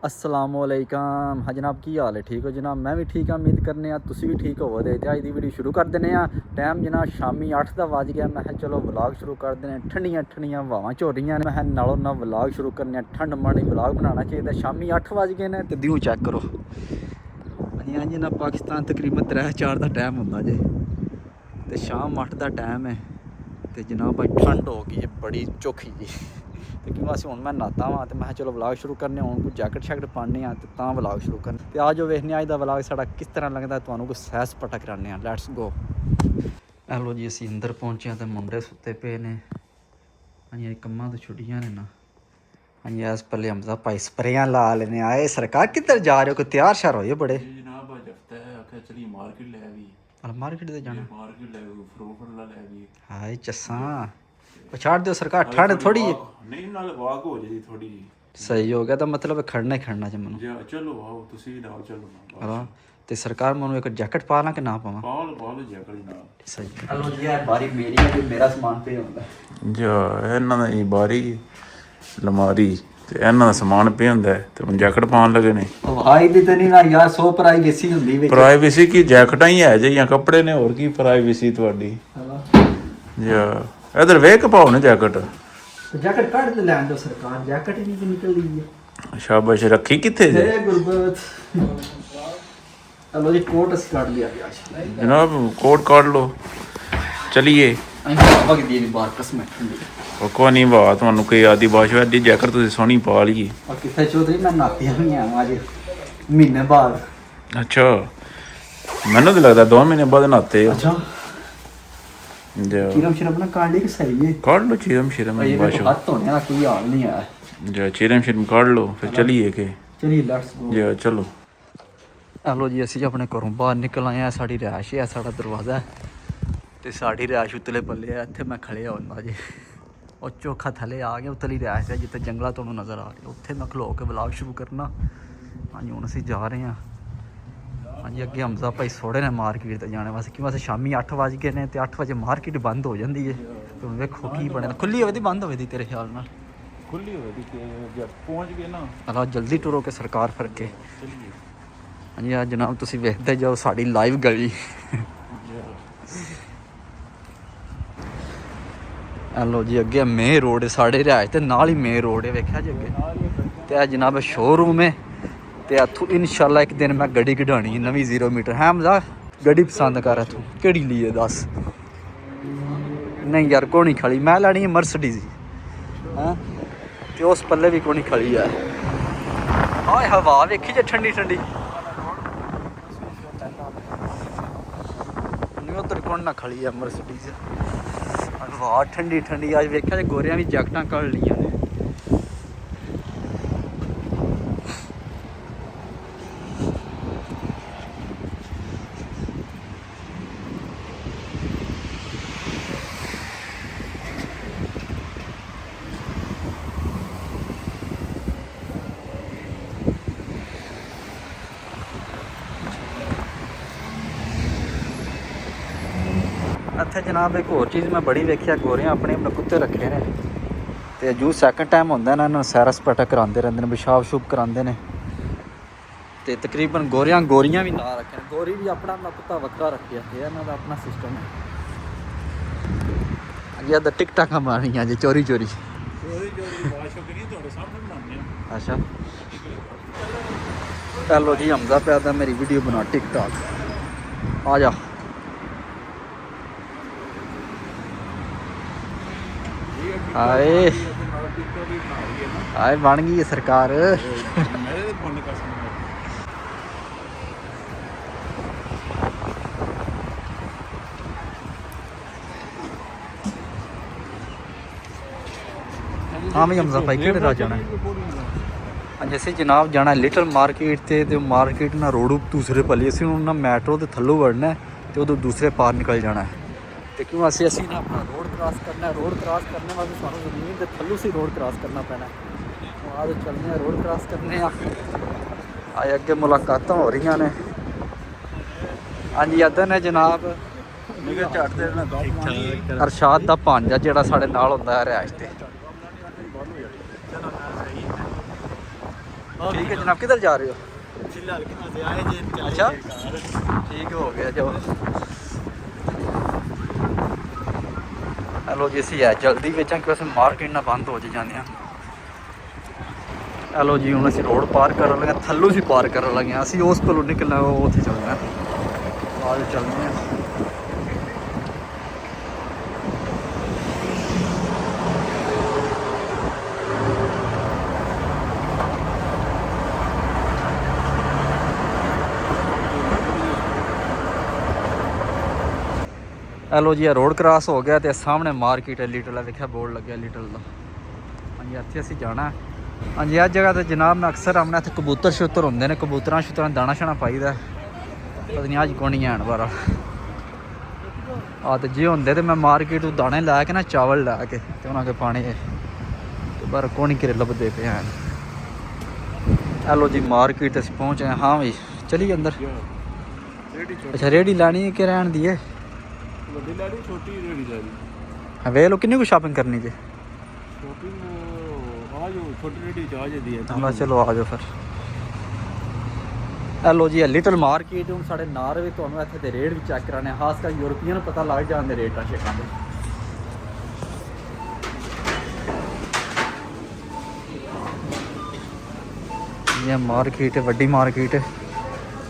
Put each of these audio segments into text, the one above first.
अस्सलामुअलैकुम। हाँ जनाब, की हाल है? ठीक हो जनाब? मैं भी ठीक हाँ, उम्मीद करने तुसी भी ठीक होवो। ते अज दी वीडियो शुरू कर दिन्ने आ। टाइम जनाब शामी 8 दा वज गया। मैं चलो व्लॉग शुरू कर दिन्ने। ठंडियां ठंडियां हवावां झोल रही ने। मैं नालों ना व्लॉग शुरू करने। ठंड माड़ी व्लॉग बनाना चाहिए। शामी 8 वज गए ने ते दिओ चेक करो। हाँ जी ना, पाकिस्तान तकरीबन 3-4 का टाइम होंदा जे ते शाम 8 का टाइम है। तो जनाब भाई ठंड हो गई है बड़ी चौखी जी। तो क्यों अस हूँ मैं नहाता वा तो मैं चलो व्लॉग शुरू करने। हूँ कोई जैकेट शैकेट पाने तो व्लॉग शुरू करने। तो आज वेखने अज का व्लॉग साड़ा किस तरह लगता है तो कुछ सैर सपाटा कराने। Let's go. हेलो जी, असी अंदर पहुँचे तो मुंडे सुते पे ने। हाँ जी, कम्मां तो छुट्टियां ने ना। हाँ जी, अस पहले हमजा भाई स्प्रेयां ला लेने आए। सरकार किधर जा रहे हो? कोई तैयार श्यार हो बड़े जनाब अज हफ्ता है, आखिया चलिए मार्केट ले भी। मार्केट से जाना? मार्केट ले फ्रूट ले भी। हाय चस्सा पछाड़ दो सरकार, ठंड थोड़ी है। नहीं नाल वाक हो जाएगी थोड़ी जी। सही हो गया तो मतलब खड़ना ही खड़ना ज मैं। चलो आओ तुसी नाल चलो ना। हाँ तो सरकार मैं एक जैकेट पा ला कि ना पावा? पा लो जैकेट जनाब। सही। हेलो जी, यार बारी मेरी है कि मेरा समान पे होंदा जा ਇਹਨਾਂ ਦੀ ਬਾਰੀ ਲਮਾਰੀ ਤੇ ਇਹਨਾਂ ਦਾ ਸਮਾਨ ਪਿਆ ਹੁੰਦਾ ਤੇ ਹੁਣ ਜੈਕਟ ਪਾਉਣ ਲੱਗੇ ਨੇ। भाई दी तो नहीं ना यार, 100 प्राइवेसी ਹੁੰਦੀ ਵਿੱਚ। ਪ੍ਰਾਈਵੇਸੀ ਕੀ ਜੈਕਟਾਂ ਹੀ ਹੈ ਜਾਂ ਕੱਪੜੇ ਨੇ, ਹੋਰ ਕੀ ਪ੍ਰਾਈਵੇਸੀ ਤੁਹਾਡੀ। ਜਾ ਇਧਰ ਵੇਖ ਪਾਓ ਨਾ ਜੈਕਟ। जैकेट काट दे लैन दो सरकार, जैकेट ही नहीं निकल रही है। शाबाश, रखी किथे जे जय गुरबत। हेलो जी, कोट अस काट लिया आज जनाब, कोट काट लो चलिए। ਅਸੀਂ ਬਾਬਾ ਕੀ ਦੀ ਬਾਤ ਕਸਮ ਠੰਡੀ। ਉਹ ਨਹੀਂ ਵਾ ਤੁਹਾਨੂੰ ਕੋਈ ਆਦੀ ਬਾਸ਼ ਐਡੀ ਜੈਕਟ ਤੁਸੀਂ ਸੋਹਣੀ ਪਾ ਲਈਏ। और किथे चौधरी मैं नाती नहीं आया आज महीने बाद। ਅੱਛਾ, ਮੈਨੂੰ ਤਾਂ ਲੱਗਦਾ 2 ਮਹੀਨੇ ਬਾਅਦ ਨਹਾਤੇ ਹੋ। अच्छा ਜਾ किरम शिरम ना काट ली कि सही है? काट लो चिरम शिरम भाई ये बाश। तो हाथ धोने का कोई हाल नहीं है। जा चिरम शिरम काट लो फिर चलिए के। चलिए लेट्स गो। जा चलो। हेलो जी, ਅਸੀਂ ਆਪਣੇ ਘਰੋਂ ਬਾਹਰ ਨਿਕਲ ਆਏ ਆ। ਸਾਡੀ ਰਿਹਾਇਸ਼ ਹੈ, ਸਾਡਾ ਦਰਵਾਜ਼ਾ ਹੈ ਤੇ ਸਾਡੀ ਰਿਹਾਇਸ਼ ਉਤਲੇ ਪੱਲੇ ਆ। ਇੱਥੇ ਮੈਂ ਖੜਿਆ ਹੁੰਦਾ ਜੀ। ਉਹ ਚੋਖਾ ਥੱਲੇ ਆ ਗਿਆ। ਉਤਲੀ ਰਿਹਾਇਸ਼ ਹੈ ਜਿੱਥੇ ਜੰਗਲਾਂ ਤੁਹਾਨੂੰ ਨਜ਼ਰ ਆ ਰਿਹਾ। ਉੱਥੇ ਮੈਂ ਖਲੋ ਕੇ ਵਲੌਗ ਸ਼ੁਰੂ ਕਰਨਾ। ਹਾਂਜੀ ਹੁਣ ਅਸੀਂ ਜਾ ਰਹੇ ਹਾਂ। ਹਾਂਜੀ ਅੱਗੇ ਹਮਜ਼ਾ ਭਾਈ ਸੋੜੇ ਨੇ ਮਾਰਕੀਟ ਤੇ ਜਾਣੇ ਵਾਸਤੇ। ਕਿਉਂ ਅਸੀਂ ਸ਼ਾਮੀ 8 ਵਜ ਗਏ ਨੇ ਤੇ 8 ਵਜੇ ਮਾਰਕੀਟ ਬੰਦ ਹੋ ਜਾਂਦੀ ਹੈ। ਤੇ ਹੁਣ ਵੇਖੋ ਕੀ ਬਣਿਆ। ਖੁੱਲੀ ਹੋਵੇ ਦੀ ਬੰਦ ਹੋਵੇ ਦੀ ਤੇਰੇ ਖਿਆਲ ਨਾਲ? खुली हो जब पहुंच गए ना। ਅਲਾ ਜਲਦੀ ਟੁਰੋ ਕੇ ਸਰਕਾਰ ਫਿਰ ਕੇ। ਹਾਂਜੀ ਆ ਜਨਾਬ, ਤੁਸੀਂ ਵੇਖਦੇ ਜਾਓ ਸਾਡੀ ਲਾਈਵ ਗਲੀ। ਹੈਲੋ ਜੀ, ਅੱਗੇ ਮੇਨ ਰੋਡ ਹੈ ਸਾਡੇ ਰਿਹਾਇਸ਼ ਤੇ ਨਾਲ ਹੀ ਮੇਨ ਰੋਡ ਹੈ। ਵੇਖਿਆ ਜੀ ਅੱਗੇ ਤੇ ਆ ਜਨਾਬ ਸ਼ੋਰੂਮ ਹੈ। ਤੇ ਇੱਥੋਂ ਇਨਸ਼ਾਅੱਲਾ ਇੱਕ ਦਿਨ ਮੈਂ ਗੱਡੀ ਕਢਾਉਣੀ ਨਵੀਂ 0 ਮੀਟਰ ਹੈ। ਮਜ਼ਾ ਗੱਡੀ ਪਸੰਦ ਕਰ ਇੱਥੋਂ ਕਿਹੜੀ ਲਈ ਹੈ ਦੱਸ? ਨਹੀਂ ਯਾਰ ਕੋਣੀ ਖੜੀ, ਮੈਂ ਲੈਣੀ ਹੈ ਮਰਸਡੀਜ਼ ਹਾਂ। ਤੇ ਉਸ ਪੱਲੇ ਵੀ ਕੋਣੀ ਖੜੀ ਹੈ। ਹਾਏ ਹਵਾ ਵੇਖੀ ਜੇ ਠੰਡੀ ਠੰਡੀ। ਉਧਰ ਕੋਣ ਨਾ ਖੜੀ ਹੈ ਮਰਸਡੀਜ਼। ਹਵਾ ਠੰਡੀ ਠੰਡੀ। ਅੱਜ ਵੇਖਿਆ ਜੇ ਗੋਰਿਆਂ ਵੀ ਜੈਕਟਾਂ ਕੱਢ ਲਈਆਂ ਨੇ। ਇੱਥੇ ਜਨਾਬ ਇੱਕ ਹੋਰ ਚੀਜ਼ ਮੈਂ ਬੜੀ ਵੇਖਿਆ, ਗੋਰਿਆਂ ਆਪਣੇ ਆਪਣੇ ਕੁੱਤੇ ਰੱਖੇ ਨੇ ਤੇ ਜੂ ਸੈਕਿੰਡ ਟਾਈਮ ਹੁੰਦਾ ਨਾ ਇਹਨਾਂ ਨੂੰ ਸੈਰ ਸਪਾਟਾ ਕਰਾਉਂਦੇ ਰਹਿੰਦੇ ਨੇ, ਪਿਸ਼ਾਬ ਸ਼ੂਬ ਕਰਾਉਂਦੇ ਨੇ। ਤੇ ਤਕਰੀਬਨ ਗੋਰੀਆਂ ਵੀ ਨਾਲ ਰੱਖੇ ਨੇ। ਗੋਰੀ ਵੀ ਆਪਣਾ ਆਪਣਾ ਕੁੱਤਾ ਵੱਖਰਾ ਰੱਖਿਆ ਤੇ ਇਹਨਾਂ ਦਾ ਆਪਣਾ ਸਿਸਟਮ ਹੈ। ਅਜੇ ਤਾਂ ਟਿਕਟਾਕਾਂ ਮਾਰਨੀਆਂ ਜੇ ਚੋਰੀ ਚੋਰੀ। ਅੱਛਾ ਚਲੋ ਜੀ, ਹਮਜ਼ਾ ਪਿਆ ਦਾ ਮੇਰੀ ਵੀਡੀਓ ਬਣਾ ਟਿਕਟਾਕ। ਆ ਜਾ ਆਏ ਆਏ ਬਣ ਗਈ ਹੈ ਸਰਕਾਰ। हाँ मैं हमजा भाई केड़े राह जाना है? जैसे जनाब जाना लिटल मार्केट ते मार्केट ना रोड दूसरे पल्ले असीं ना मैट्रो के थल्लों वड़ना है तो उधर दूसरे पार निकल जाना है। तो क्यों असी ना अपना रोड क्रॉस करना है। रोड क्रॉस करने वास्ते सानूं जमीन के थल्लों से रोड क्रॉस करना पैना है। आज चलने रोड क्रॉस करने आए अगे मुलाकातां हो रही ने। हाँ जी अदन है जनाब अरशाद का भांजा जिहड़ा साडे नाल हुंदा है रिहाइश ते। ठीक है जनाब, किधर जा रहे हो? फिलहाल कहाँ से आए जी? अच्छा ठीक हो गया जो। हेलो जी ਅਸੀਂ ਹੈ ਜਲਦੀ ਵਿੱਚ ਕਿ ਵੈਸੇ ਮਾਰਕੀਟ ਨਾ ਬੰਦ ਹੋ ਜੇ ਜਾਂਦੇ ਆ। ਹੈਲੋ ਜੀ ਹੁਣ ਅਸੀਂ ਰੋਡ ਪਾਰ ਕਰਨ ਲੱਗੇ, ਥੱਲੋਂ ਅਸੀਂ ਪਾਰ ਕਰਨ ਲੱਗੇ ਆ। ਅਸੀਂ ਉਸ ਕੋਲੋਂ ਨਿਕਲਣਾ ਉਹ ਉੱਥੇ ਚੱਲਣਾ, ਆਜੋ ਚੱਲਦੇ ਆ। ਹੈਲੋ ਜੀ ਰੋਡ ਕ੍ਰਾਸ ਹੋ ਗਿਆ ਤੇ ਸਾਹਮਣੇ ਮਾਰਕੀਟ ਹੈ ਲਿਟਲ ਹੈ, ਵੇਖਿਆ ਬੋਰਡ ਲੱਗਿਆ ਲਿਟਲ ਦਾ। ਹਾਂਜੀ ਇੱਥੇ ਅਸੀਂ ਜਾਣਾ। ਹਾਂਜੀ ਇਸ ਜਗ੍ਹਾ ਤੇ ਜਨਾਬ ਮੈਂ ਅਕਸਰ ਆਉਣਾ, ਇੱਥੇ ਕਬੂਤਰ ਸ਼ੁੱਤਰ ਹੁੰਦੇ ਨੇ, ਕਬੂਤਰਾਂ ਸ਼ੁੱਤਰਾਂ ਨੂੰ ਦਾਣਾ ਸ਼ਾਣਾ ਪਾਈਦਾ। ਪਤਾ ਨਹੀਂ ਅੱਜ ਕੋਣੀ ਆਣ ਵਾਰਾ ਆ, ਤੇ ਜੇ ਹੁੰਦੇ ਤੇ ਮੈਂ ਮਾਰਕੀਟ ਤੋਂ ਦਾਣੇ ਲੈ ਕੇ ਨਾ ਚਾਵਲ ਲੈ ਕੇ ਤੇ ਉਹਨਾਂ ਕੇ ਪਾਣੇ ਤੇ ਬਾਹਰ ਕੋਣੀ ਕਿਰੇ ਲੱਭਦੇ ਪਏ ਹਨ। ਹੈਲੋ ਜੀ ਮਾਰਕੀਟ ਅਸੀਂ ਪਹੁੰਚ ਗਏ। ਹਾਂ ਵੀ ਚਲੀ ਅੰਦਰ। ਅੱਛਾ ਰੇੜੀ ਲੈਣੀ ਹੈ ਕਿ ਰਹਿਣ ਦੀ ਹੈ? ਵੱਡੀ ਲੈਣੀ ਛੋਟੀ ਰੇੜੀ ਲੈਣੀ? ਹਾਂ ਵੇਖ ਲਓ ਕਿੰਨੀ ਕੁ ਸ਼ਾਪਿੰਗ ਕਰਨੀ ਜੇ। ਸ਼ੋਪਿੰਗ ਆ ਜੋ ਛੋਟੀ ਰੇੜੀ ਚ ਆ ਜਾਂਦੀ ਹੈ। ਹਾਂ ਚਲੋ ਆ ਜਾਓ ਫਿਰ। ਹੈਲੋ ਜੀ ਲਿਟਲ ਮਾਰਕੀਟ ਹੁਣ ਸਾਡੇ ਨਾਲ ਵੀ ਤੁਹਾਨੂੰ ਇੱਥੇ ਦੇ ਰੇਟ ਵੀ ਚੈੱਕ ਕਰਾਣੇ, ਖਾਸ ਕਰ ਯੂਰਪੀਅਨ ਨੂੰ ਪਤਾ ਲੱਗ ਜਾਂਦੇ ਰੇਟਾਂ ਸ਼ੇਟਾਂ ਦੇ। ਇਹ ਮਾਰਕੀਟ ਹੈ, ਵੱਡੀ ਮਾਰਕੀਟ ਹੈ।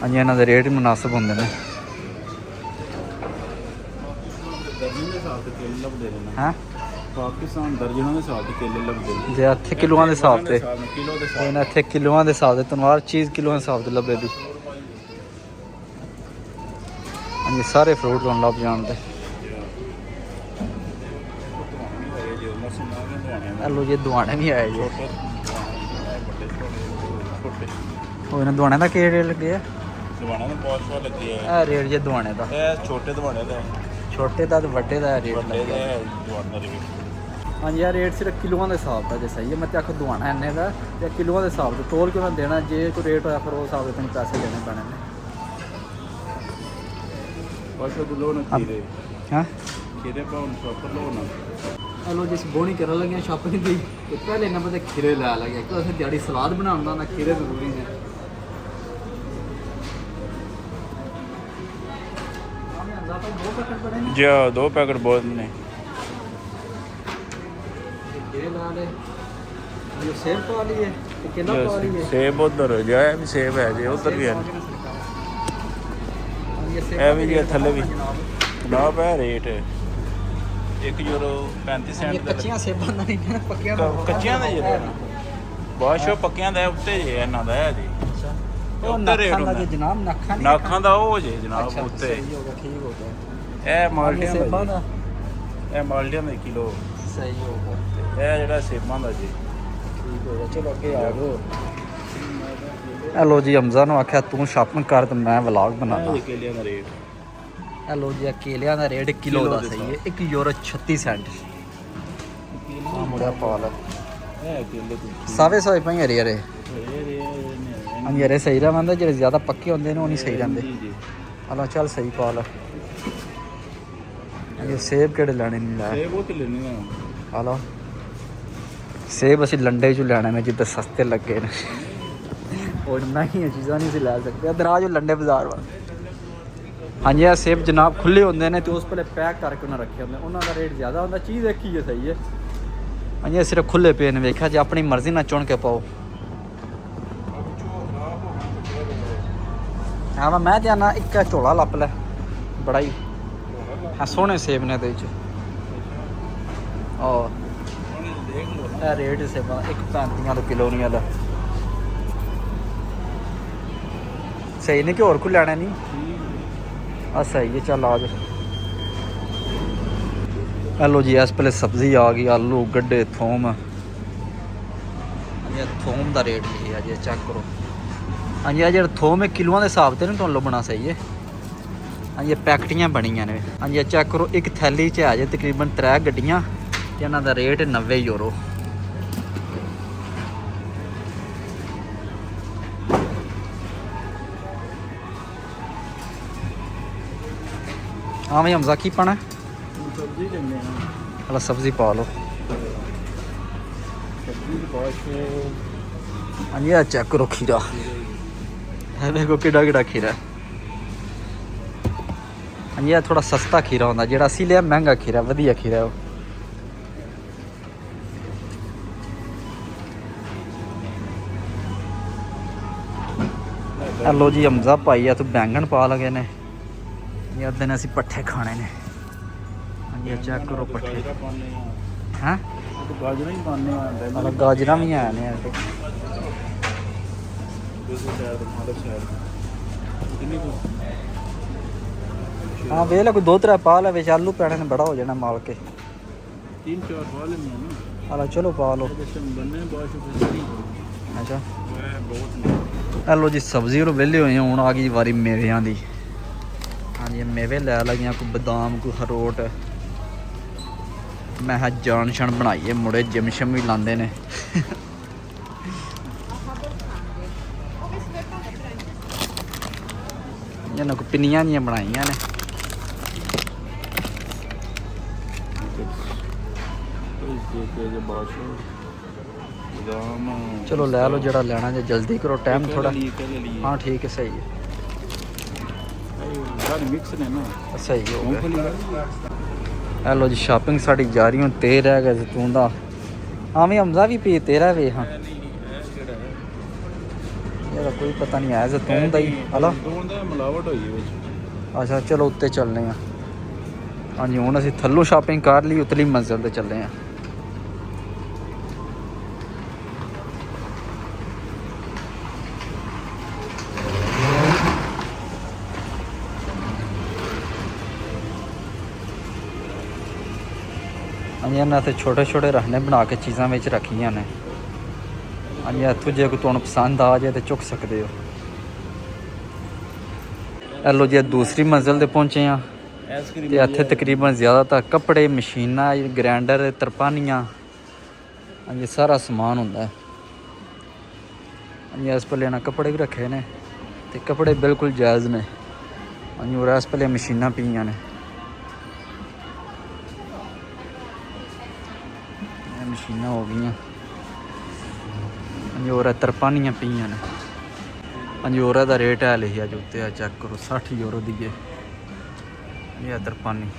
ਹਾਂਜੀ ਇਹਨਾਂ ਦੇ ਰੇਟ ਮੁਨਾਸਿਬ ਹੁੰਦੇ ਨੇ। ਦਰਜਨ ਦੇ ਹਿਸਾਬ ਤੇ ਕੇਲੇ ਲੱਭਦੇ ਨੇ ਨਾ। ਹੈਂ ਪਾਕਿਸਤਾਨ ਦਰਜਨਾਂ ਦੇ ਹਿਸਾਬ ਤੇ ਕੇਲੇ ਲੱਭਦੇ ਨੇ। ਜੇ ਇੱਥੇ ਕਿਲੋਆਂ ਦੇ ਹਿਸਾਬ ਤੇ, ਕਿਲੋ ਦੇ ਕੋਈ ਨਾ ਇੱਥੇ ਕਿਲੋਆਂ ਦੇ ਹਿਸਾਬ ਤੇ ਤੁਹਾਨੂੰ ਹਰ ਚੀਜ਼ ਕਿਲੋਆਂ ਦੇ ਹਿਸਾਬ ਤੇ ਲੱਭੇ ਦੀ। ਹਾਂਜੀ ਸਾਰੇ ਫਰੂਟ ਤੁਹਾਨੂੰ ਲੱਭ ਜਾਣਦੇ। ਹੈਲੋ ਜੀ ਦੁਆਣੇ ਵੀ ਆਏ ਜੀ। ਕੋਈ ਨਾ ਦੁਆਣੇ ਦਾ ਕੀ ਰੇਟ ਲੱਗੇ ਆ? ਦਵਾਣਾ ਦਾ ਬਹੁਤ ਸਵਾਦ ਲੱਗੀ ਹੈ। ਇਹ ਰੇਟ ਜੇ ਦੁਆਣੇ ਦਾ, ਇਹ ਛੋਟੇ ਦਵਾਣੇ ਦਾ, ਛੋਟੇ ਦਾ ਤੇ ਵੱਡੇ ਦਾ ਰੇਟ ਵੱਡੇ ਲੱਗਿਆ। ਦਾ ਦਵਾਣਾ ਦਾ ਰੇਟ। ਹਾਂਜੀ ਇਹ ਰੇਟ ਸਿਰਫ ਕਿਲੋਆਂ ਦੇ ਹਿਸਾਬ ਦਾ ਜੇ ਸਹੀ ਹੈ। ਮੈਂ ਤੇ ਆਖੋ ਦੁਆਣਾ ਇੰਨੇ ਦਾ ਤੇ ਕਿਲੋਆਂ ਦੇ ਹਿਸਾਬ ਤੇ ਤੋਲ ਕੇ ਮੈਂ ਦੇਣਾ। ਜੇ ਕੋਈ ਰੇਟ ਹੋਇਆ ਫਿਰ ਉਸ ਹਿਸਾਬ ਦੇ ਤੁਹਾਨੂੰ ਪੈਸੇ ਦੇਣੇ ਪੈਣੇ ਨੇ। ਬਸ ਲੋ ਨਾ ਖੀਰੇ, ਹਾਂ ਖੀਰੇ ਪਾਉਣ ਸ਼ੌਪਰ ਲੋ ਨਾ। ਹੈਲੋ ਜਿਸ ਬੋਣੀ ਕਰਨ ਲੱਗਿਆ ਸ਼ਾਪਿੰਗ ਦੀ ਤੇ ਪਹਿਲੇ ਨੰਬਰ ਤੇ ਖੀਰੇ ਲੈ ਲਗੇ, ਕਿਉਂਕਿ ਅਸੀਂ ਦਿਹਾੜੀ ਸਲਾਦ ਬਣਾਉਂਦਾ ਨਾ, ਖੀਰੇ ਜ਼ਰੂਰੀ ਨੇ। ਜੀ 2 ਪੈਕਟ ਬਹੁਤ ਨੇ। ਖੀਰੇ ਲਾ ਲੈ, ਇਹ ਸੇਬ ਪਾ ਲਈਏ ਤੇ ਕਿੰਨਾ ਪਾ ਲਈਏ। ਸੇਬ ਉਧਰ ਜਾਏ ਵੀ ਸੇਬ ਹੈ ਜੀ, ਉਧਰ ਵੀ ਹੈ। ਇਹ ਵੀ ਜੀ ਥੱਲੇ ਵੀ ਜਨਾਬ ਹੈ ਰੇਟ 1 ਯੂਰੋ 35 ਸੈਂਟ ਦਾ। ਕੱਚੀਆਂ ਸੇਬਾਂ ਦਾ ਨਹੀਂ, ਪੱਕੀਆਂ ਦਾ। ਕੱਚੀਆਂ ਦਾ ਜਿਹੜਾ ਬਹੁਤ ਸ਼ੋ ਪੱਕਿਆਂ ਦਾ ਉੱਤੇ ਜੇ ਇਹਨਾਂ ਦਾ ਹੈ ਜੀ। ਉਹ ਉੱਤੇ ਰੇਟ ਨੱਖਾਂ ਦਾ ਹੁੰਦਾ ਜੇ ਜਨਾਬ, ਨੱਖਾਂ ਨਹੀਂ ਨਾਖਾਂ ਦਾ ਉਹ ਜੇ ਜਨਾਬ ਉੱਤੇ। ਸਹੀ ਹੋ ਗਿਆ, ਠੀਕ ਹੋ ਗਿਆ। ਇਹ ਮਾਲਟੀਆਂ ਸੇਬਾਂ ਦਾ ਦਾ ਇਹ ਮਾਲਟੀਆਂ ਦਾ ਕਿਲੋ। ਸਹੀ ਹੋ ਗਿਆ, ਇਹ ਜਿਹੜਾ ਸੇਬਾਂ ਦਾ ਜੀ ਠੀਕ ਹੋ ਗਿਆ। ਚਲੋ ਅੱਗੇ ਆ ਜਾਓ। ਹੈਲੋ ਜੀ ਹਮਜ਼ਾ ਨੂੰ ਆਖਿਆ ਤੂੰ ਸ਼ਾਪਿੰਗ ਕਰ ਤੇ ਮੈਂ ਵਲੌਗ ਬਣਾਉਣਾ। ਇਹ ਕੇਲਿਆਂ ਦਾ ਰੇਟ। ਹੈਲੋ ਜੀ ਕੇਲਿਆਂ ਦਾ ਰੇਟ ਕਿਲੋ ਦਾ ਸਹੀ ਹੈ 1 ਯੂਰੋ 36 ਸੈਂਟ। ਆ ਮੁੜਿਆ ਪਾਲ ਇਹ ਕੇਲੇ ਤੇ ਸਾਵੇ ਸੋਏ ਪਈ ਹਰੇ ਹਰੇ। ਇਹ ਹਾਂਜੀ ਹਰੇ ਸਹੀ ਰਹਿੰਦਾ, ਜਿਹੜੇ ਜ਼ਿਆਦਾ ਪੱਕੇ ਹੁੰਦੇ ਨੇ ਉਹ ਨਹੀਂ ਸਹੀ ਰਹਿੰਦੇ। ਜੀ ਹਲੋ ਚੱਲ ਸਹੀ ਪਾਲ। ਇਹ ਸੇਬ ਕਿਹੜੇ ਲੈਣੇ ਨਹੀਂ ਲੈ। ਸੇਬ ਉਹ ਤੇ ਲੈਣੇ ਆ। ਹਲੋ ਸੇਬ ਅਸੀਂ ਲੰਡੇ 'ਚੋਂ ਲੈਣੇ ਨੇ ਜਿੱਦਾਂ ਸਸਤੇ ਲੱਗੇ ਨੇ। और ਮਹਿੰਗੀਆਂ ਚੀਜ਼ਾਂ ਨਹੀਂ ਸੀ ਲੈ ਸਕਦੇ। ਇੱਧਰ ਆ ਜੋ ਲੰਡੇ ਬਾਜ਼ਾਰ ਵਾ। ਹਾਂਜੀ ਇਹ ਸੇਬ ਜਨਾਬ ਖੁੱਲੇ ਹੁੰਦੇ ਨੇ ਤੇ ਉਸ ਵੇਲੇ ਪੈਕ ਕਰਕੇ ਉਹਨਾਂ ਰੱਖੇ ਹੁੰਦੇ, ਉਹਨਾਂ ਦਾ ਰੇਟ ਜ਼ਿਆਦਾ ਹੁੰਦਾ। ਚੀਜ਼ ਦੇਖੀ ਜੇ ਸਹੀ ਹੈ। ਹਾਂਜੀ ਇਹ ਸਿਰਫ ਖੁੱਲੇ ਪਏ ਨੇ, ਵੇਖਿਆ ਜੇ ਆਪਣੀ ਮਰਜ਼ੀ ਨਾਲ ਚੁਣ ਕੇ ਪਾਓ। ਹਾਂ ਮੈਂ ਜਾਣਾ ਇੱਕ ਝੋਲਾ ਲੱਭ ਲੈ, ਬੜਾ ਹੀ ਹਾਂ ਸੋਹਣੇ ਸੇਬ ਨੇ ਇਹਦੇ ਵਿੱਚ। ਉਹ ਇਹ ਰੇਟ ਸੇਬਾਂ 1.35 ਦਾ ਕਿਲੋ ਨਹੀਂ ਆਦਾ। ਸਹੀ ਨੇ ਕਿ ਹੋਰ ਕੋਈ ਲੈਣਾ ਨਹੀਂ? ਆ ਸਹੀ ਹੈ, ਚੱਲ ਆ ਜਾ। ਹੈਲੋ ਜੀ ਇਸ ਵੇਲੇ ਸਬਜ਼ੀ ਆ ਗਈ, ਆਲੂ ਗੰਢੇ ਥੋਮ। ਹਾਂਜੀ ਥੋਮ ਦਾ ਰੇਟ ਲਿਖਿਆ ਜੀ, ਚੈੱਕ ਕਰੋ। ਹਾਂਜੀ ਇਹ ਜਿਹੜਾ ਥੋਮ ਹੈ ਕਿਲੋਆਂ ਦੇ ਹਿਸਾਬ ਤੇ ਨਾ ਤੁਹਾਨੂੰ ਲੱਭਣਾ ਸਹੀ ਹੈ। ਹਾਂਜੀ ਇਹ ਪੈਕਟੀਆਂ ਬਣੀਆਂ ਨੇ। ਹਾਂਜੀ ਇਹ ਚੈੱਕ ਕਰੋ, ਇੱਕ ਥੈਲੀ 'ਚ ਆ ਜੇ ਤਕਰੀਬਨ 3 ਗੱਡੀਆਂ ਤੇ ਇਹਨਾਂ ਦਾ ਰੇਟ 90 ਯੂਰੋ। हाँ भाई हमजा की पाना सब्जी लेने हला सब्जी पा लो। सब्जी ਹਾਂਜੀ ਆ ਚੈੱਕ ਕਰੋ ਖੀਰਾ ਇਹ ਦੇਖੋ ਕਿੱਡਾ ਕਿੱਡਾ ਖੀਰਾ ਹਾਂਜੀ ਇਹ ਥੋੜਾ ਸਸਤਾ ਖੀਰਾ ਹੁੰਦਾ ਜਿਹੜਾ ਅਸੀਂ ਲਿਆ ਮਹਿੰਗਾ ਖੀਰਾ ਵਧੀਆ ਖੀਰਾ ਉਹ ਹੈਲੋ ਜੀ ਹਮਜ਼ਾ ਭਾਈ ਆ ਤੂੰ ਬੈਂਗਣ ਪਾ ਲਗੇ ਨੇ ਯਾਰ ਦਿਨ ਅਸੀਂ ਪੱਠੇ ਖਾਣੇ ਨੇ ਹਾਂਜੀ ਚੈੱਕ ਕਰੋ ਪੱਠੇ ਹੈਂ ਗਾਜਰਾਂ ਹੀ ਪਾਉਂਦੇ ਆ ਮਤਲਬ ਗਾਜਰਾਂ ਵੀ ਆਏ ਨੇ ਇੱਥੇ ਹਾਂ ਵੇਖ ਲੈ ਕੋਈ 2-3 ਪਾ ਲੈ ਵਿੱਚ ਆਲੂ ਪੈਣੇ ਨੇ ਬੜਾ ਹੋ ਜਾਣਾ ਮਾਲ ਕੇ 3-4 ਪਾ ਲੈਂਦੇ ਆ ਨਾ ਹਾਲਾ ਚਲੋ ਪਾ ਲਓ ਬੰਨੇ ਬਾਅਦ ਅੱਛਾ ਬਹੁਤ ਹੈਲੋ ਜੀ ਸਬਜ਼ੀ ਉਹ ਵਿਹਲੇ ਹੋਏ ਹੁਣ ਆ ਗਈ ਵਾਰੀ ਮੇਵਿਆਂ ਦੀ ਹਾਂਜੀ ਮੇਵੇ ਲੈ ਲਗੀਆਂ ਕੋਈ ਬਦਾਮ ਕੋਈ ਅਖਰੋਟ ਮੈਂ ਕਿਹਾ ਜਾਨ ਛਣ ਬਣਾਈਏ ਮੁੜੇ ਜਿਮ ਸ਼ਮ ਵੀ ਲਾਉਂਦੇ ਨੇ ਇਹਨਾਂ ਕੋ ਪਿੰਨੀਆਂ ਜੀਆਂ ਬਣਾਈਆਂ ਨੇ ਚਲੋ ਲੈ ਲਓ ਜਿਹੜਾ ਲੈਣਾ ਜੇ ਜਲਦੀ ਕਰੋ ਟਾਈਮ ਥੋੜਾ ਹਾਂ ਠੀਕ ਹੈ ਸਹੀ ਹੈ ਮਿਕਸ ਨੇ ਨਾ ਸਹੀ ਹੋ ਗਿਆ ਹੈਲੋ ਜੀ ਸ਼ਾਪਿੰਗ ਸਾਡੀ ਜਾ ਰਹੀ ਹੁਣ ਤੇ ਰਹਿ ਗਿਆ ਜ਼ੈਤੂਨ ਦਾ ਹਾਂ ਵੀ ਹਮਜ਼ਾ ਵੀ ਪੀ ਤੇਰਾ ਵੇ ਹਾਂ ਇਹਦਾ ਕੋਈ ਪਤਾ ਨਹੀਂ ਆਇਆ ਜ਼ੈਤੂਨ ਦਾ ਹੀ ਹਲਾ ਮਿਲਾਵਟ ਹੋਈ ਵਿੱਚ ਅੱਛਾ ਚਲੋ ਉੱਤੇ ਚੱਲਨੇ ਆ ਹਾਂਜੀ ਹੁਣ ਅਸੀਂ ਥੱਲੋਂ ਸ਼ਾਪਿੰਗ ਕਰ ਲਈ ਉਤਲੀ ਮੰਜ਼ਿਲ ਤੇ ਚੱਲੇ ਆ ਹਾਂਜੀ ਇਹਨਾਂ ਤੇ ਛੋਟੇ ਛੋਟੇ ਰਹਿਣੇ ਬਣਾ ਕੇ ਚੀਜ਼ਾਂ ਵਿੱਚ ਰੱਖੀਆਂ ਨੇ ਹਾਂਜੀ ਇੱਥੋਂ ਜੇ ਕੋਈ ਤੁਹਾਨੂੰ ਪਸੰਦ ਆ ਜਾਏ ਤੇ ਚੁੱਕ ਸਕਦੇ ਹੋ ਹੈਲੋ ਜੀ ਦੂਸਰੀ ਮੰਜ਼ਿਲ ਤੇ ਪਹੁੰਚੇ ਆ ਤੇ ਇੱਥੇ ਤਕਰੀਬਨ ਜ਼ਿਆਦਾਤਰ ਕੱਪੜੇ ਮਸ਼ੀਨਾਂ ਗ੍ਰਾਈਂਡਰ ਤਰਪਾਨੀਆਂ ਹਾਂਜੀ ਸਾਰਾ ਸਮਾਨ ਹੁੰਦਾ ਹੈ ਹਾਂਜੀ ਇਸ ਪੱਲੇ ਨਾ ਕੱਪੜੇ ਵੀ ਰੱਖੇ ਨੇ ਤੇ ਕੱਪੜੇ ਬਿਲਕੁਲ ਜਾਇਜ਼ ਨੇ ਹਾਂਜੀ ਔਰ ਇਸ ਪੱਲੇ ਮਸ਼ੀਨਾਂ ਪਈਆਂ ਨੇ ਮਸ਼ੀਨਾਂ ਹੋ ਗਈਆਂ ਹਾਂਜੀ ਹੋਰ ਤਰਪਾਨੀਆਂ ਪਈਆਂ ਨੇ ਹਾਂਜੀ ਹੋਰ ਇਹਦਾ ਰੇਟ ਹੈ ਲਿਖਿਆ ਜੋ ਉੱਤੇ ਆ ਚੈੱਕ ਕਰੋ 60 ਯੂਰੋ ਦੀ ਹੈ ਇਹ ਤਰਪਾਨੀ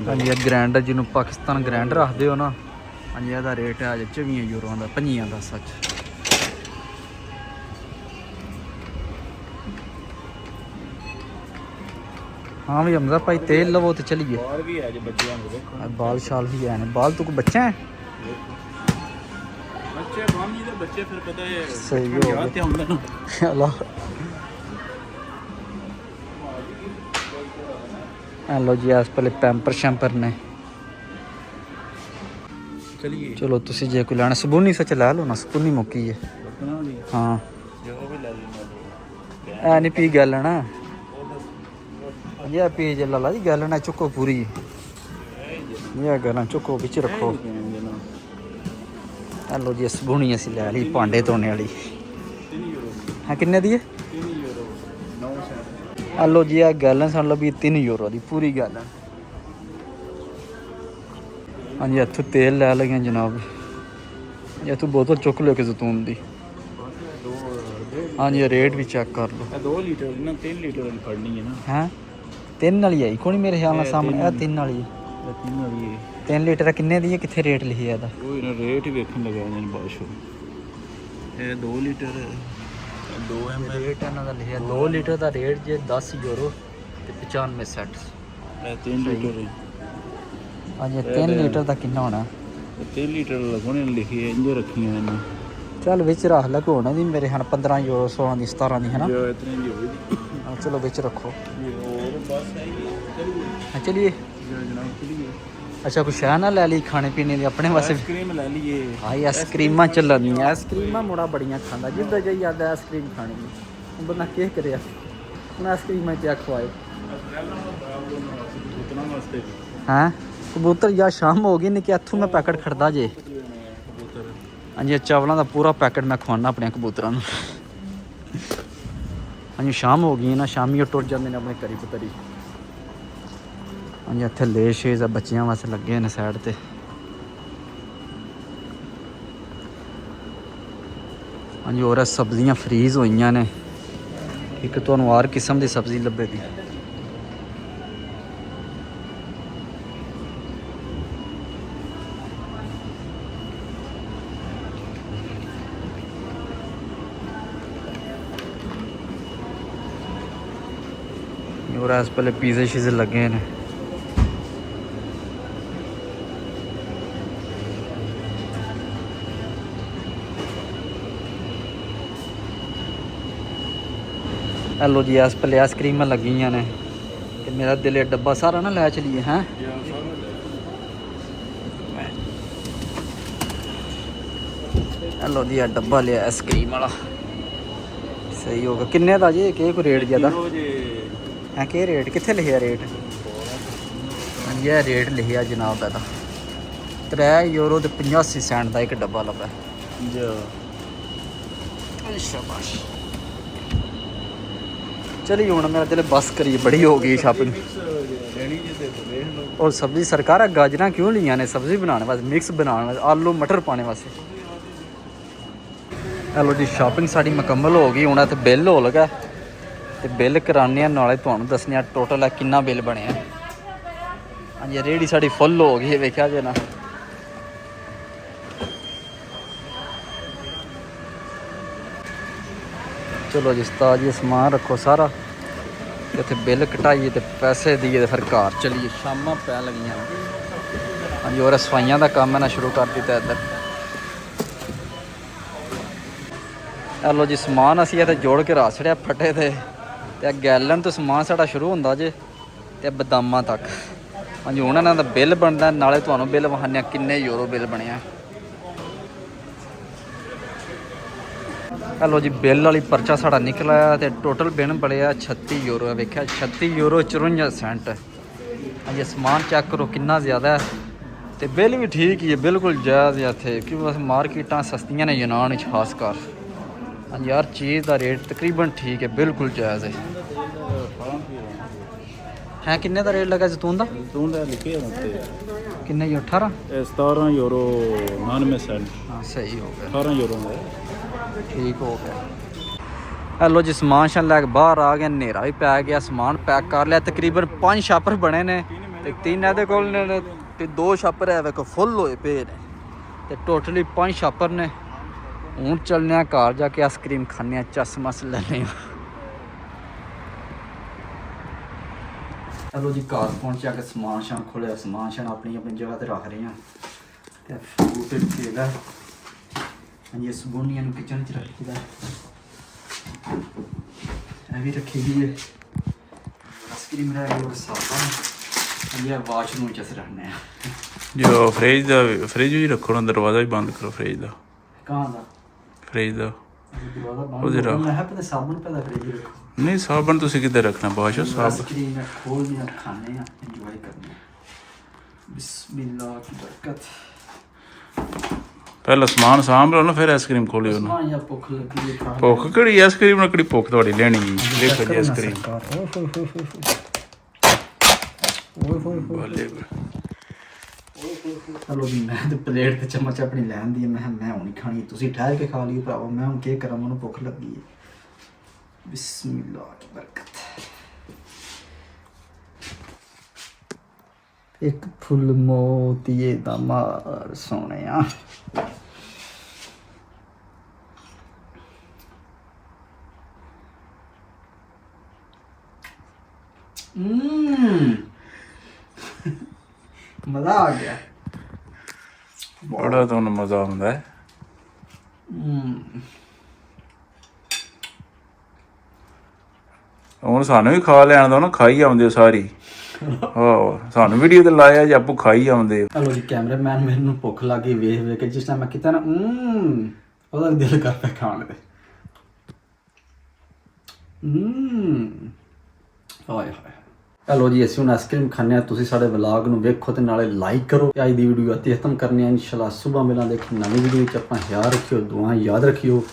ਹਾਂਜੀ ਇਹ ਗ੍ਰੈਂਡਰ ਜਿਹਨੂੰ ਪਾਕਿਸਤਾਨ ਗ੍ਰੈਂਡਰ ਰੱਖਦੇ ਹੋ ਨਾ ਹਾਂਜੀ ਇਹਦਾ ਰੇਟ ਹੈ 24 ਯੂਰੋ ਦਾ 25 ਦਾ ਸੱਚ हाँ भी हमजा भाई तेल लवो तो चलिए बाल भी है जो बच्चियां को देखो बाल शाल भी है बाल तो कोई बच्चे हैं बच्चे बाल नहीं तो बच्चे फिर पता है सही हो याद होंगे ना अल्लाह हेलो जी आज पहले पैंपर शैंपर ने चलिए चलो तुसी जे कोई लेना सबूनी सच लै लो ना सबूनी मुक्की है हाँ जो भी ले लेना ऐ नहीं पी गल ना ये पी जे लाला जी गल ना चुको पूरी ये गल्लां चुको बिच रखो हेलो जी सबूनी असीं लै ली भांडे धोने वाली हाँ किन्ने दी है हेलो जी आ गल सन लगी 3 यूरो की पूरी गल हाँ जी इत्थों तेल लै लगे जनाब इत्थों बोतल चुक लो कि जैतून की हाँ जी रेट भी चेक कर लो 2 लीटर ना 3 लीटर फड़नी है ना हैं 3 वाली आई कोई मेरे ख्याल सामने है 3 वाली 3 वाली 3 लीटर किन्ने दी है कितने रेट लिखिया ਇਹਦਾ ਉਹ ਇਹਨਾਂ ਰੇਟ ਹੀ ਵੇਖਣ ਲੱਗਾ ਇਹਨਾਂ ਨੇ ਬਾਸ਼ੋ ਇਹ 2 ਲੀਟਰ 2 ml ਰੇਟ ਇਹਨਾਂ ਦਾ ਲਿਖਿਆ 2 ਲੀਟਰ ਦਾ ਰੇਟ ਜੇ 10 ਯੂਰੋ ਤੇ 95 ਸੈਂਟ ਇਹ 3 ਲੀਟਰ ਹਾਂਜੀ 3 ਲੀਟਰ ਦਾ ਕਿੰਨਾ ਹੋਣਾ 3 ਲੀਟਰ ਲਗਾਉਣੇ ਲਿਖੀ ਹੈ ਇੰਜ ਰੱਖੀਆਂ ਇਹਨਾਂ ਚੱਲ ਵਿੱਚ ਰੱਖ ਲੈ ਕੋ ਹੋਣਾ ਦੀ ਮੇਰੇ ਹਨ 15 ਯੂਰੋ 16 ਦੀ 17 ਦੀ ਹੈ ਨਾ ਜੋ ਇਤਨੀ ਦੀ ਹੋਈ ਚਲੋ ਵਿੱਚ ਰੱਖੋ और बस है ये चलिए हाँ चलिए जनाब चलिए अच्छा कुछ है ना लै ली खाने पीने दी अपने वास्ते आइसक्रीम ले लिए हाई आइसक्रीमां चलनी आइसक्रीमां मुड़ा बड़ियां खांदा जिद्दां जाई आंदा आइसक्रीम खानी हुण बंदा केह् करे हुण आइसक्रीमां क्या खवाए उतना वास्ते हैं कबूतर या शाम हो गई नहीं कि इत्थों मैं पैकेट खड़दा जे हाँ जी चावलों का पूरा पैकेट मैं खवाना अपने कबूतरां नूं हाँ जी शाम हो गई ना शामी टुर जाते हैं अपने करी पतरी ਹਾਂਜੀ ਇੱਥੇ ਲੇਸ਼ੇਜ਼ ਆ ਬੱਚਿਆਂ ਵਾਸਤੇ ਲੱਗੇ ਨੇ ਸਾਈਡ ਤੇ। ਹਾਂਜੀ ਹੋਰ ਸਬਜ਼ੀਆਂ ਫਰੀਜ਼ ਹੋਈਆਂ ਨੇ, ਇੱਕ ਤੁਹਾਨੂੰ ਹਰ ਕਿਸਮ ਦੀ ਸਬਜ਼ੀ ਲੱਭੇਗੀ। और इस पहले पिज़्ज़े शिज़े लगे ने। हेलो जी इस पहले आइसक्रीम लगी ने ते मेरा दिल डब्बा सारा ना लै चलिए हैं। हेलो जी डब्बा लिया आइसक्रीम वाला सही होगा। किन्ने दा जी केह् कोई रेट ज़्यादा है? केह् रेट कित्थे लिखेआ रेट? ये रेट लिखेआ जनाब एह्दा €3 ते 85 सेंट का एक डब्बा लब्भा। शाबाश चलिए हुण मेरा दिल बस करिए, बड़ी हो गई शॉपिंग। और सब्जी सरकार गाजरां क्यों लियां ने? सब्जी बनाने वास्ते, मिक्स बनाने वास्ते, आलू मटर पाने वास्ते। हेलो जी शॉपिंग साड़ी मुकम्मल हो गई। हुण इत्थे बिल हो लगा ते बिल कराने नाले तुहानूं दस्सने टोटल है किन्ना बिल बनेआ। हाँ जी रेहड़ी साड़ी फुल हो गई वेख्या जे ना। चलो जी उस्ताद जी समान रखो सारा, इत्थे बिल कटाइए ते पैसे दिए ते फिर घर चलिए। शामां पै लगियां। हाँ जी और सफाइयां दा काम है ना शुरू कर दिता इधर। हेलो जी समान असीं इत्थे जोड़ के रख छड़िया फटे ते गैलन तो समान साडा शुरू हुंदा जे ते बदामां तक। हाँ जी हुण इन्हां दा बिल बनदा, नाले तुहानूं बिल वखाने किन्ने यूरो बिल बनेआ। हेलो जी बिल वाली पर्चा साड़ा निकला ते टोटल बिल बनेआ €36 वेख्या €36 54 सेंट। हाँ जी समान चेक करो किन्ना ज़्यादा है ते बिल भी ठीक ही है, बिल्कुल जायज़ है इत्थे क्योंकि बस मार्केटां सस्तियां ने यूनान च खासकर। हाँ जी हर चीज़ का रेट तकरीबन ठीक है, बिल्कुल जायज़ है। है किन्ने का रेट लगा जैतून का? जैतून का लिखे किन्ने जी 18 €17 99 सेंट। हाँ सही हो गया, €18 है ठीक हो गया। हेलो जी समान शान लैके बाहर आ गया, न्हेरा भी पै गया, समान पैक कर लिया। तकरीबन 5 छापर बने ने ते 3 एहदे कोल ने ते 2 छापर है वेखो फुल होए पे ने ते टोटली 5 छापर ने। हूँ चलने घर जाके आइसक्रीम खाने, चस मस लैने। चलो जी घर पहुँचा के समान शान खोलिया, समान शान अपनी अपनी जगह पर रख रहे हैं ते फ्रूट रखेगा। हाँ जी सबूनिया किचन च रखी दा भी रखी दी है। आइसक्रीम रह गई और साबन ये वाशरूम च रखने जो फ्रिज भी रखो ना, दरवाज़ा भी बंद करो फ्रिज का। कहाँ का फ्रिज का साबन पता फ्रिज रखो नहीं, साबन तुसीं किधर रखना बाशो साबन। आइसक्रीम खोलने खाने एंजॉय करने। बिस्मिल्लाह की बरकत। पहला समान साम लो ना फिर आइसक्रीम खोलियो ना। या भुख लगी है भुख किहड़ी आइसक्रीम नकड़ी भुख थोड़ी लेनी। देखो जी आइसक्रीम चलो जी मैं तो प्लेट ते चम्मच अपनी लैन दी मैं हुण खानी, तुसीं ठहर के खा लियो भराओ। मैं हुण केह् करां, मैनूं भुख लगी है। बिस्मिल्लाह की बरकत। एक फुल मोतिये दा मार सोहणिया। मजा आ गया, बड़ा तुहानूं मजा आउंदा है। ਹੁਣ ਸਾਨੂੰ ਵੀ ਖਾ ਲੈਣ ਦੋ ਨਾ, ਖਾਈ ਆਉਂਦੇ ਹੋ ਸਾਰੀ। ਹਾਂ ਸਾਨੂੰ ਵੀਡੀਓ ਤੇ ਲਾਇਆ ਜਾਂ ਆਪੂ ਖਾਈ ਆਉਂਦੇ ਹੋ। ਹਲੋ ਜੀ ਕੈਮਰਾਮੈਨ ਮੈਨੂੰ ਭੁੱਖ ਲੱਗ ਗਈ ਵੇਖ ਵੇਖ ਕੇ। ਜਿਸ ਟਾਈਮ ਮੈਂ ਕੀਤਾ ਨਾ ਉਹਦਾ ਦਿਲ ਕਰਦਾ ਖਾਣ ਦੇ। ਹਾਏ ਹਾਏ। ਹੈਲੋ ਜੀ ਅਸੀਂ ਹੁਣ ਆਈਸਕ੍ਰੀਮ ਖਾਂਦੇ ਹਾਂ। ਤੁਸੀਂ ਸਾਡੇ ਵਲੌਗ ਨੂੰ ਵੇਖੋ ਤੇ ਨਾਲੇ ਲਾਈਕ ਕਰੋ। ਅੱਜ ਦੀ ਵੀਡੀਓ ਇੱਥੇ ਖਤਮ ਕਰਨੀ ਹੈ। ਇਨਸ਼ਾਅੱਲਾ ਸੁਬਹ ਮਿਲਾਂਗੇ ਇੱਕ ਨਵੀਂ ਵੀਡੀਓ 'ਚ। ਆਪਣਾ ਖਿਆਲ ਰੱਖਿਓ, ਦੁਆ ਯਾਦ ਰੱਖਿਓ।